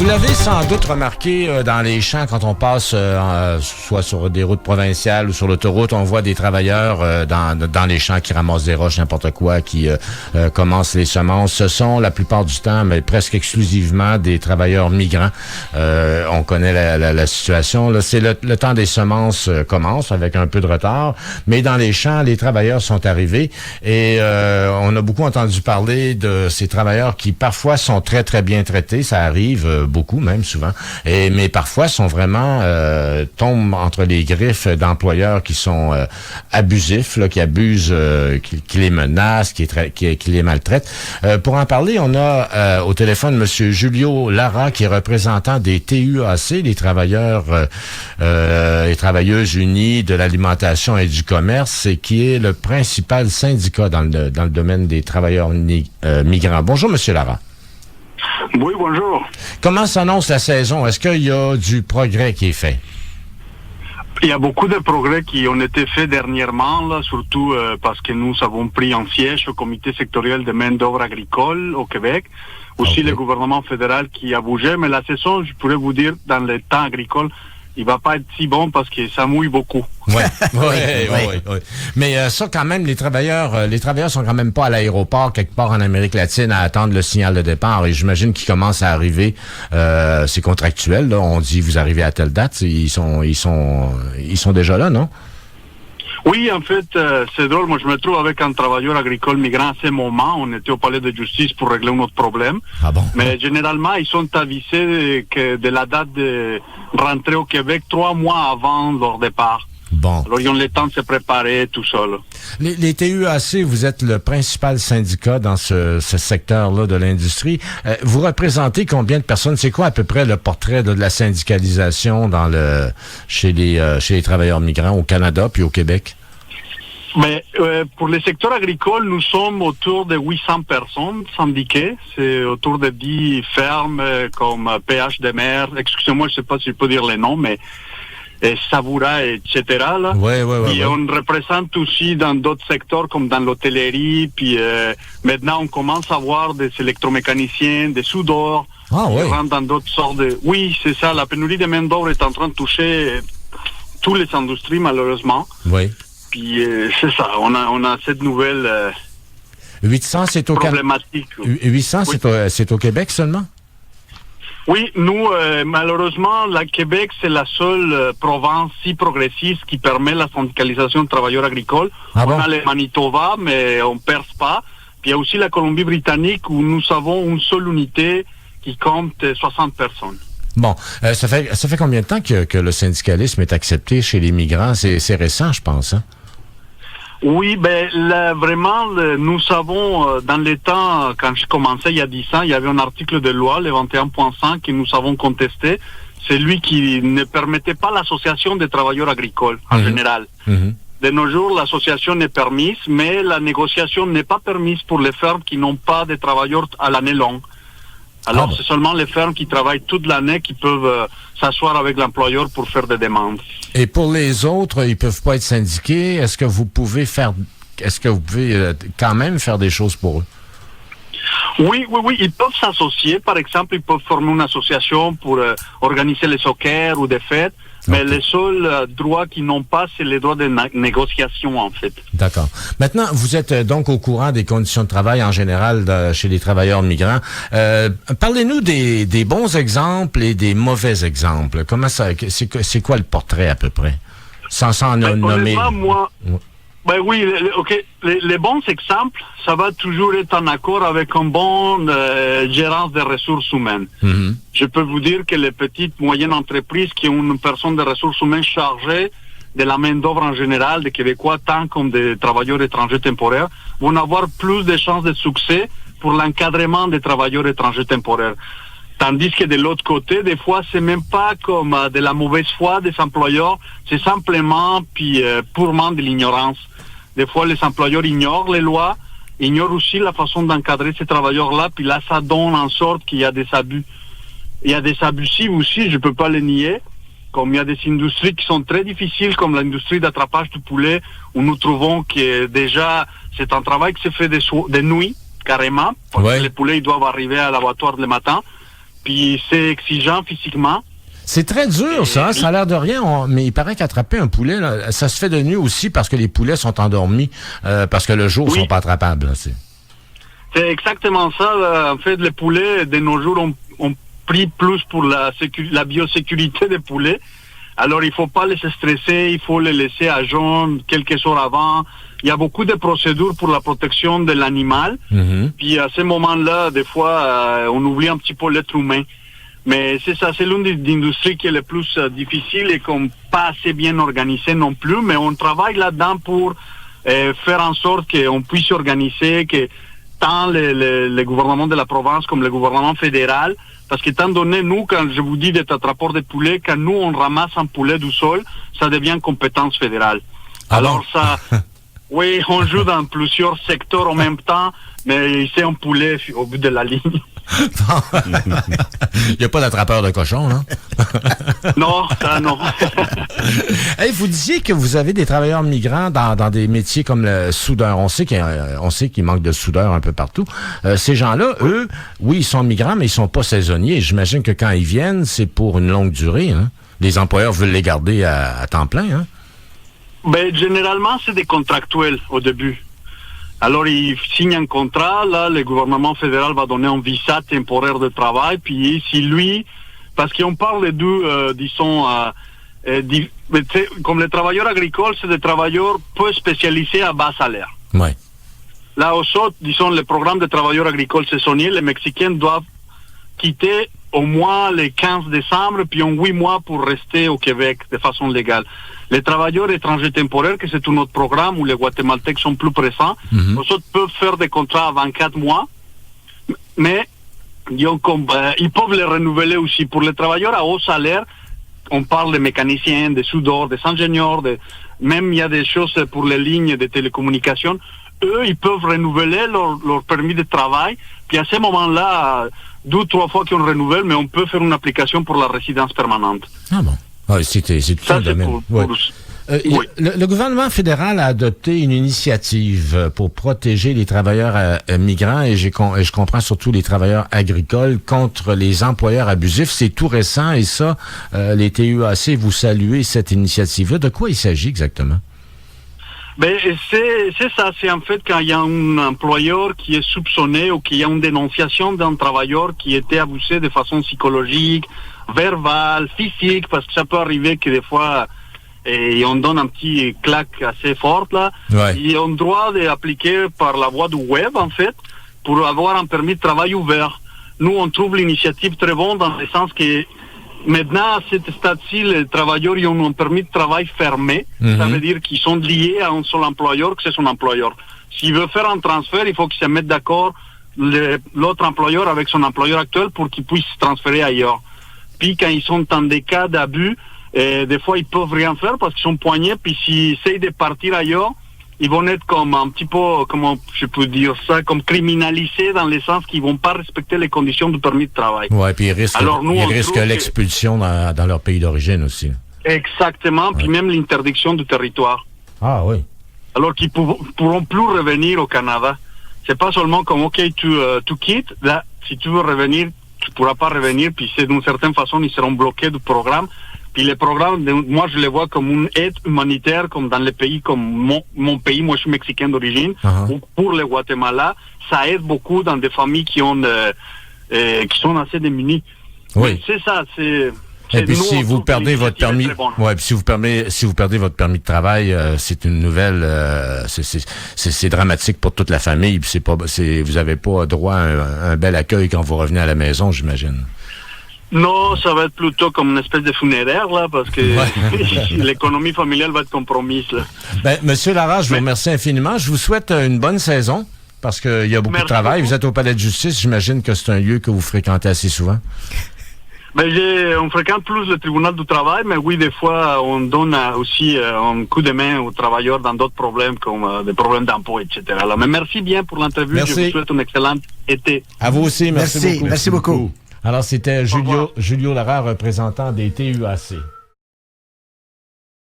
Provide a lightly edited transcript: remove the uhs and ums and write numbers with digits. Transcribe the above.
Vous l'avez sans doute remarqué dans les champs quand on passe soit sur des routes provinciales ou sur l'autoroute, on voit des travailleurs dans les champs qui ramassent des roches, n'importe quoi, qui commencent les semences. Ce sont la plupart du temps, mais presque exclusivement, des travailleurs migrants. On connaît la situation. Là, c'est le temps des semences commence avec un peu de retard, mais dans les champs, les travailleurs sont arrivés et on a beaucoup entendu parler de ces travailleurs qui parfois sont très très bien traités. Ça arrive beaucoup, même souvent. Mais parfois, sont vraiment tombent entre les griffes d'employeurs qui sont abusifs, là, qui abusent, qui les menacent, qui les maltraitent. Pour en parler, on a au téléphone Monsieur Julio Lara, qui est représentant des TUAC, les travailleurs et travailleuses unis de l'alimentation et du commerce, et qui est le principal syndicat dans le domaine des travailleurs migrants. Bonjour, Monsieur Lara. Oui, bonjour. Comment s'annonce la saison? Est-ce qu'il y a du progrès qui est fait? Il y a beaucoup de progrès qui ont été faits dernièrement, là, surtout parce que nous avons pris un siège au comité sectoriel de main-d'œuvre agricole au Québec. Aussi le gouvernement fédéral qui a bougé, mais la saison, je pourrais vous dire, dans le temps agricole, il va pas être si bon parce que ça mouille beaucoup. Oui. Mais ça, quand même, les travailleurs sont quand même pas à l'aéroport quelque part en Amérique latine à attendre le signal de départ. Et j'imagine qu'ils commencent à arriver. C'est contractuel, là. On dit vous arrivez à telle date. Ils sont déjà là, non? Oui, en fait, c'est drôle. Moi, je me trouve avec un travailleur agricole migrant à ce moment. On était au palais de justice pour régler un autre problème. Ah bon? Mais généralement, ils sont avisés de la date de rentrée au Québec 3 mois avant leur départ. Bon. Alors, ils ont le temps de se préparer, tout ça, là. Les TUAC, vous êtes le principal syndicat dans ce secteur-là de l'industrie. Vous représentez combien de personnes? C'est quoi à peu près le portrait de la syndicalisation chez les travailleurs migrants au Canada puis au Québec? Mais pour le secteur agricole, nous sommes autour de 800 personnes syndiquées. C'est autour de 10 fermes comme PH de mer. Excusez-moi, je ne sais pas si je peux dire les noms, mais Savoura, etc. Là. Ouais. On représente aussi dans d'autres secteurs comme dans l'hôtellerie. Puis maintenant, on commence à voir des électromécaniciens, des soudeurs. Ah oui. Qui rentrent dans d'autres sortes de... Oui, c'est ça. La pénurie de main-d'œuvre est en train de toucher toutes les industries, malheureusement. Oui. Puis c'est ça. On a cette nouvelle 800, c'est au problématique. 800, oui. C'est au Québec seulement? Oui, nous, malheureusement, la Québec, c'est la seule province si progressiste qui permet la syndicalisation de travailleurs agricoles. Ah on bon? a le Manitoba, mais on ne perce pas. Puis il y a aussi la Colombie-Britannique où nous avons une seule unité qui compte 60 personnes. Bon, ça fait combien de temps que le syndicalisme est accepté chez les migrants? C'est récent, je pense, hein? Oui, vraiment, nous savons, dans les temps, quand je commençais il y a 10 ans, il y avait un article de loi, le 21.5, que nous avons contesté. C'est lui qui ne permettait pas l'association des travailleurs agricoles, en général. De nos jours, l'association est permise, mais la négociation n'est pas permise pour les fermes qui n'ont pas de travailleurs à l'année longue. Alors, c'est seulement les fermes qui travaillent toute l'année qui peuvent s'asseoir avec l'employeur pour faire des demandes. Et pour les autres, ils peuvent pas être syndiqués. Est-ce que vous pouvez quand même faire des choses pour eux? Oui, ils peuvent s'associer. Par exemple, ils peuvent former une association pour organiser les soccer ou des fêtes. Mais les seuls droits qu'ils n'ont pas, c'est les droits de négociation, en fait. D'accord. Maintenant, vous êtes donc au courant des conditions de travail en général chez les travailleurs migrants. Parlez-nous des bons exemples et des mauvais exemples. Comment ça, c'est quoi le portrait à peu près? Sans nommer. Moi, oui, les bons exemples, ça va toujours être en accord avec une bonne gérance des ressources humaines. Je peux vous dire que les petites, moyennes entreprises qui ont une personne de ressources humaines chargée de la main-d'œuvre en général, des Québécois, tant comme des travailleurs étrangers temporaires, vont avoir plus de chances de succès pour l'encadrement des travailleurs étrangers temporaires. Tandis que de l'autre côté, des fois, c'est même pas comme de la mauvaise foi des employeurs, c'est simplement puis purement de l'ignorance. Des fois, les employeurs ignorent les lois, ignorent aussi la façon d'encadrer ces travailleurs-là, puis là, ça donne en sorte qu'il y a des abus. Il y a des abusifs aussi, je peux pas les nier, comme il y a des industries qui sont très difficiles, comme l'industrie d'attrapage du poulet, où nous trouvons que déjà, c'est un travail qui se fait de nuit, carrément, parce que les poulets, ils doivent arriver à l'abattoir le matin. puis c'est exigeant physiquement. C'est très dur, ça. Hein? Ça a l'air de rien, mais il paraît qu'attraper un poulet, là, ça se fait de nuit aussi parce que les poulets sont endormis, parce que le jour, ils sont pas attrapables. Là, c'est exactement ça. En fait, les poulets, de nos jours, ont pris plus pour la biosécurité des poulets. Alors, il faut pas les stresser, il faut les laisser à jeûne quelques heures avant. Il y a beaucoup de procédures pour la protection de l'animal. Puis à ce moment-là, des fois, on oublie un petit peu l'être humain. Mais c'est ça, c'est l'une des industries qui est le plus difficile et qu'on pas assez bien organisée non plus. Mais on travaille là-dedans pour faire en sorte qu'on puisse organiser, que tant le gouvernement de la province comme le gouvernement fédéral, parce qu'étant donné, nous, quand je vous dis d'être attrapeur de poulet, quand nous, on ramasse un poulet du sol, ça devient compétence fédérale. Alors ça, oui, on joue dans plusieurs secteurs en même temps, mais c'est un poulet au bout de la ligne. Il n'y a pas d'attrapeur de cochon, là? Non, ça non. Hey, vous disiez que vous avez des travailleurs migrants dans des métiers comme le soudeur. On sait qu'il manque de soudeurs un peu partout. Ces gens-là, eux, oui, ils sont migrants, mais ils sont pas saisonniers. J'imagine que quand ils viennent, c'est pour une longue durée. Hein? Les employeurs veulent les garder à temps plein. Hein? Ben, généralement, c'est des contractuels au début. Alors, ils signent un contrat, là, le gouvernement fédéral va donner un visa temporaire de travail, puis si lui, parce qu'on parle de deux, disons, comme les travailleurs agricoles, c'est des travailleurs peu spécialisés à bas salaire. Ouais. Là, aux autres, disons, le programme de travailleurs agricoles saisonniers, les Mexicains doivent quitter au moins le 15 décembre, puis en 8 mois pour rester au Québec de façon légale. Les travailleurs étrangers temporaires, que c'est un autre programme où les Guatémaltèques sont plus présents, les autres peuvent faire des contrats à 24 mois, mais ils peuvent les renouveler aussi. Pour les travailleurs à haut salaire, on parle de mécaniciens, de soudeurs, des ingénieurs, même il y a des choses pour les lignes de télécommunications. Eux, ils peuvent renouveler leur permis de travail, puis à ce moment-là, 2 ou 3 fois qu'on renouvelle, mais on peut faire une application pour la résidence permanente. Ah bon? Ah, c'est tout un domaine. Oui. Le gouvernement fédéral a adopté une initiative pour protéger les travailleurs migrants et je comprends surtout les travailleurs agricoles contre les employeurs abusifs. C'est tout récent et ça, les TUAC, vous saluez cette initiative-là. De quoi il s'agit exactement? Ben, c'est ça. C'est en fait quand il y a un employeur qui est soupçonné ou qu'il y a une dénonciation d'un travailleur qui était abusé de façon psychologique, verbale, physique, parce que ça peut arriver que des fois, on donne un petit claque assez forte, là. Ouais. Ils ont le droit d'appliquer par la voie du web, en fait, pour avoir un permis de travail ouvert. Nous, on trouve l'initiative très bonne dans le sens que maintenant, à cette stade-ci, les travailleurs ils ont un permis de travail fermé. Ça veut dire qu'ils sont liés à un seul employeur, que c'est son employeur. S'il veut faire un transfert, il faut qu'ils se mettent d'accord l'autre employeur avec son employeur actuel pour qu'il puisse se transférer ailleurs. Puis quand ils sont dans des cas d'abus, des fois ils peuvent rien faire parce qu'ils sont poignés, puis s'ils essayent de partir ailleurs, ils vont être comme un petit peu, comment je peux dire ça, comme criminalisés dans le sens qu'ils vont pas respecter les conditions du permis de travail. Ouais, puis ils risquent l'expulsion dans leur pays d'origine aussi. Exactement, ouais. Puis même l'interdiction du territoire. Ah oui. Alors qu'ils pourront plus revenir au Canada. C'est pas seulement comme, OK, tu quittes, là, si tu veux revenir, tu pourras pas revenir, puis c'est d'une certaine façon, ils seront bloqués du programme. Puis les programmes, moi je les vois comme une aide humanitaire, comme dans les pays comme mon pays, moi je suis mexicain d'origine, ou pour le Guatemala, ça aide beaucoup dans des familles qui sont assez démunies. Oui. C'est ça, et puis si vous perdez votre permis, puis si vous perdez votre permis de travail, c'est une nouvelle, c'est dramatique pour toute la famille. Puis vous avez pas droit à un bel accueil quand vous revenez à la maison, j'imagine. Non, ça va être plutôt comme une espèce de funéraire, là, parce que l'économie familiale va être compromise, là. Ben, Monsieur Lara, je vous remercie infiniment. Je vous souhaite une bonne saison, parce qu'il y a beaucoup de travail. Vous êtes au Palais de justice. J'imagine que c'est un lieu que vous fréquentez assez souvent. Ben, on fréquente plus le tribunal du travail, mais oui, des fois, on donne aussi un coup de main aux travailleurs dans d'autres problèmes, comme des problèmes d'impôts, etc. Alors, mais merci bien pour l'interview. Merci. Je vous souhaite un excellent été. À vous aussi. Merci beaucoup. Merci beaucoup. Alors, c'était Julio Lara, représentant des TUAC.